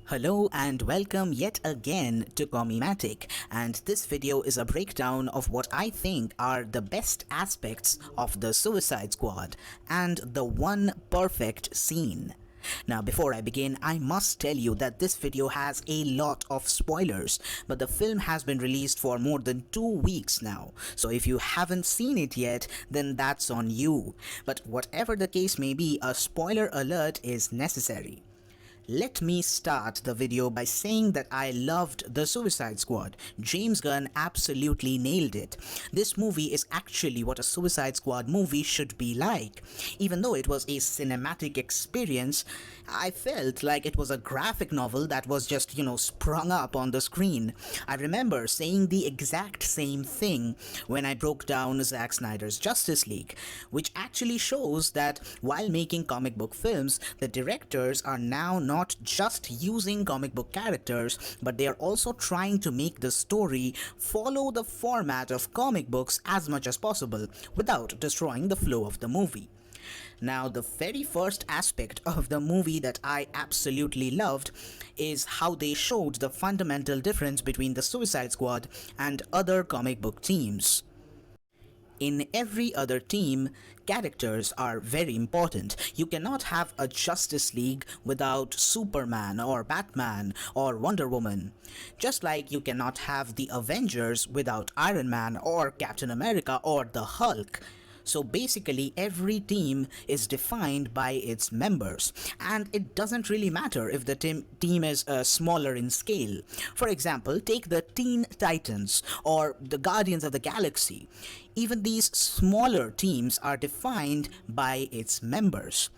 Hello and welcome yet again to Comimatic, and this video is a breakdown of what I think are the best aspects of the Suicide Squad and the one perfect scene. Now before I begin, I must tell you that this video has a lot of spoilers, but the film has been released for more than 2 weeks now, so if you haven't seen it yet, then that's on you. But whatever the case may be, a spoiler alert is necessary. Let me start the video by saying that I loved The Suicide Squad. James Gunn absolutely nailed it. This movie is actually what a Suicide Squad movie should be like. Even though it was a cinematic experience, I felt like it was a graphic novel that was just, sprung up on the screen. I remember saying the exact same thing when I broke down Zack Snyder's Justice League, which actually shows that while making comic book films, the directors are now not just using comic book characters, but they are also trying to make the story follow the format of comic books as much as possible without destroying the flow of the movie. Now, the very first aspect of the movie that I absolutely loved is how they showed the fundamental difference between the Suicide Squad and other comic book teams. In every other team, characters are very important. You cannot have a Justice League without Superman or Batman or Wonder Woman. Just like you cannot have the Avengers without Iron Man or Captain America or the Hulk. So basically every team is defined by its members, and it doesn't really matter if the team is smaller in scale. For example, take the Teen Titans or the Guardians of the Galaxy. Even these smaller teams are defined by its members.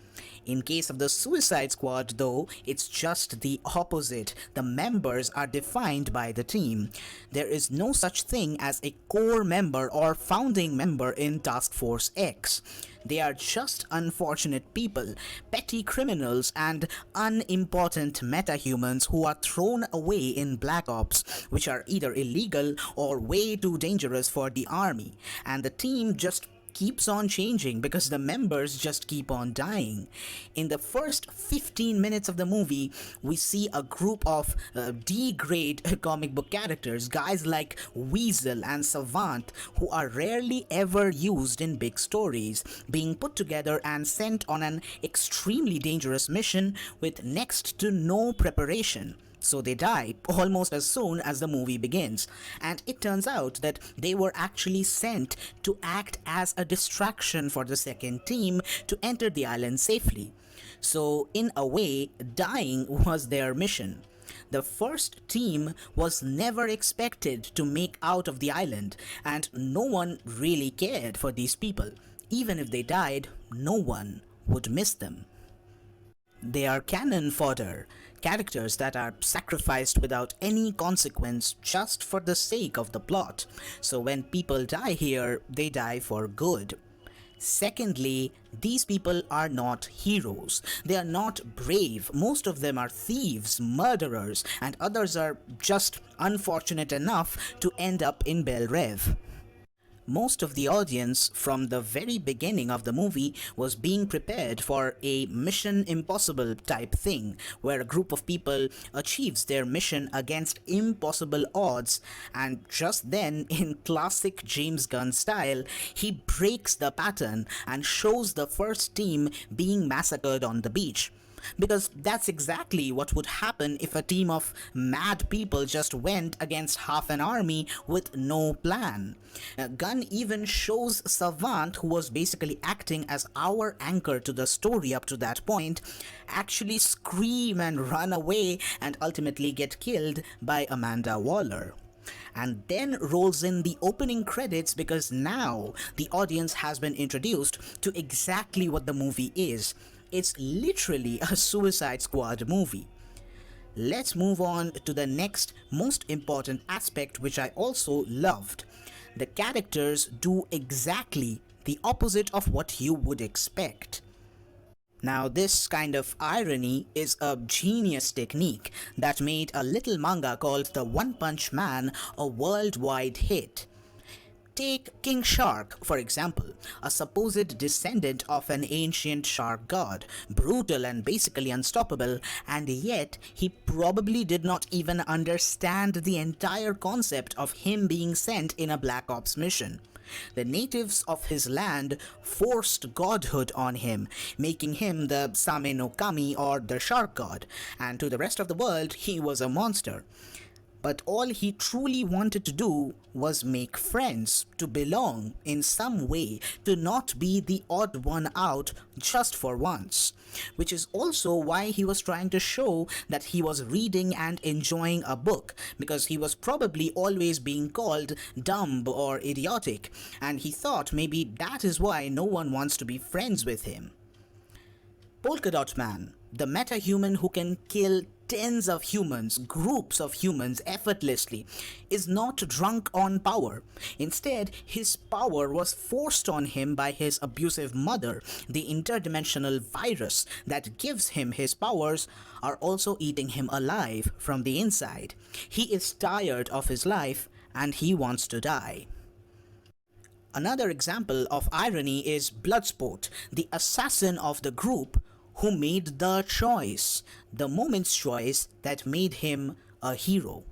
In case of the Suicide Squad, though, it's just the opposite. The members are defined by the team. There is no such thing as a core member or founding member in Task Force X. They are just unfortunate people, petty criminals, and unimportant metahumans who are thrown away in Black Ops, which are either illegal or way too dangerous for the army. And the team just keeps on changing because the members just keep on dying. In the first 15 minutes of the movie, we see a group of D-grade comic book characters, guys like Weasel and Savant, who are rarely ever used in big stories, being put together and sent on an extremely dangerous mission with next to no preparation. So they die almost as soon as the movie begins, and it turns out that they were actually sent to act as a distraction for the second team to enter the island safely. So in a way, dying was their mission. The first team was never expected to make out of the island, and no one really cared for these people. Even if they died, no one would miss them. They are cannon fodder, characters that are sacrificed without any consequence just for the sake of the plot. So when people die here, they die for good. Secondly, these people are not heroes. They are not brave. Most of them are thieves, murderers, and others are just unfortunate enough to end up in Belle Reve. Most of the audience from the very beginning of the movie was being prepared for a Mission Impossible type thing, where a group of people achieves their mission against impossible odds, and just then, in classic James Gunn style, he breaks the pattern and shows the first team being massacred on the beach. Because that's exactly what would happen if a team of mad people just went against half an army with no plan. Gunn even shows Savant, who was basically acting as our anchor to the story up to that point, actually scream and run away and ultimately get killed by Amanda Waller. And then rolls in the opening credits because now the audience has been introduced to exactly what the movie is. It's literally a Suicide Squad movie. Let's move on to the next most important aspect, which I also loved. The characters do exactly the opposite of what you would expect. Now, this kind of irony is a genius technique that made a little manga called The One Punch Man a worldwide hit. Take King Shark, for example, a supposed descendant of an ancient shark god, brutal and basically unstoppable, and yet he probably did not even understand the entire concept of him being sent in a Black Ops mission. The natives of his land forced godhood on him, making him the Same no Kami, or the shark god, and to the rest of the world he was a monster. But all he truly wanted to do was make friends, to belong in some way, to not be the odd one out just for once. Which is also why he was trying to show that he was reading and enjoying a book, because he was probably always being called dumb or idiotic, and he thought maybe that is why no one wants to be friends with him. Polka Dot Man, the meta-human who can kill tens of humans, groups of humans effortlessly, is not drunk on power. Instead, his power was forced on him by his abusive mother. The interdimensional virus that gives him his powers are also eating him alive from the inside. He is tired of his life and he wants to die. Another example of irony is Bloodsport, the assassin of the group who made the choice, the moment's choice that made him a hero.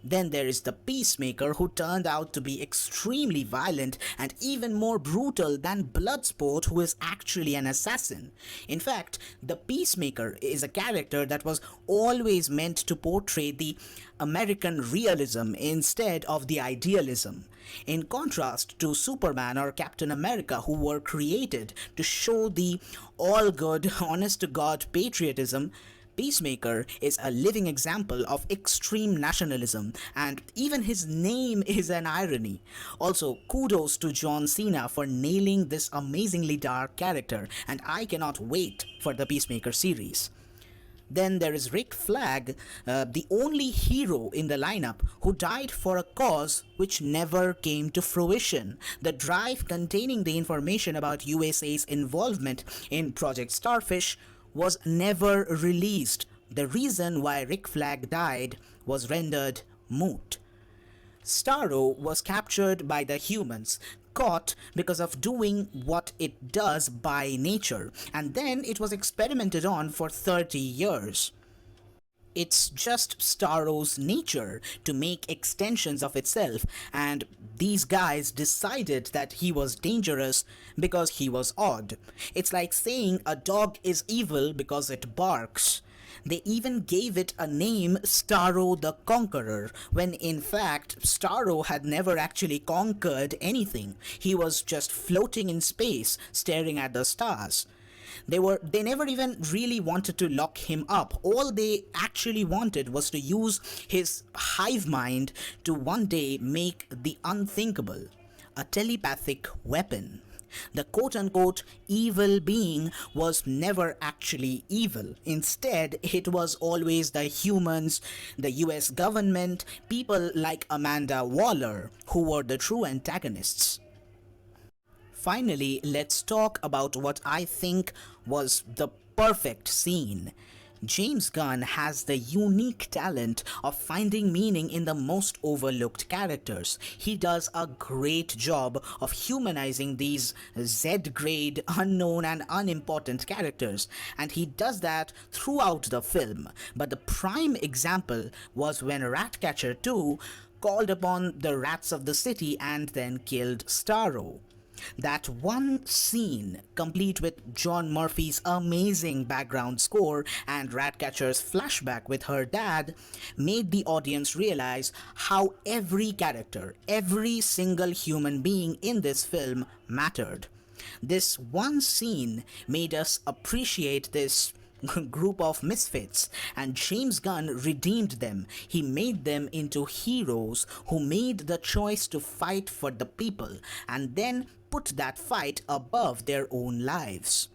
Then there is the Peacemaker, who turned out to be extremely violent and even more brutal than Bloodsport, who is actually an assassin. In fact, the Peacemaker is a character that was always meant to portray the American realism instead of the idealism. In contrast to Superman or Captain America, who were created to show the all-good, honest-to-God patriotism, Peacemaker is a living example of extreme nationalism, and even his name is an irony. Also, kudos to John Cena for nailing this amazingly dark character, and I cannot wait for the Peacemaker series. Then there is Rick Flag, the only hero in the lineup who died for a cause which never came to fruition. The drive containing the information about USA's involvement in Project Starfish was never released. The reason why Rick Flag died was rendered moot. Starro was captured by the humans, caught because of doing what it does by nature, and then it was experimented on for 30 years. It's just Starro's nature to make extensions of itself, and these guys decided that he was dangerous because he was odd. It's like saying a dog is evil because it barks. They even gave it a name, Starro the Conqueror, when in fact Starro had never actually conquered anything. He was just floating in space, staring at the stars. They never even really wanted to lock him up. All they actually wanted was to use his hive mind to one day make the unthinkable, a telepathic weapon. The quote-unquote evil being was never actually evil. Instead, it was always the humans, the US government, people like Amanda Waller, who were the true antagonists. Finally, let's talk about what I think was the perfect scene. James Gunn has the unique talent of finding meaning in the most overlooked characters. He does a great job of humanizing these Z-grade, unknown and unimportant characters, and he does that throughout the film. But the prime example was when Ratcatcher 2 called upon the rats of the city and then killed Starro. That one scene, complete with John Murphy's amazing background score and Ratcatcher's flashback with her dad, made the audience realize how every character, every single human being in this film mattered. This one scene made us appreciate this group of misfits, and James Gunn redeemed them. He made them into heroes who made the choice to fight for the people and then put that fight above their own lives.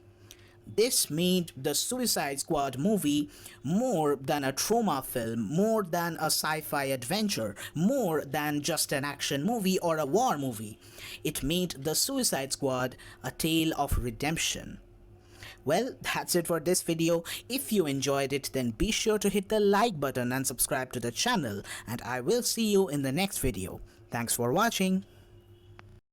This made the Suicide Squad movie more than a trauma film, more than a sci-fi adventure, more than just an action movie or a war movie. It made the Suicide Squad a tale of redemption. Well, that's it for this video. If you enjoyed it, then be sure to hit the like button and subscribe to the channel, and I will see you in the next video. Thanks for watching.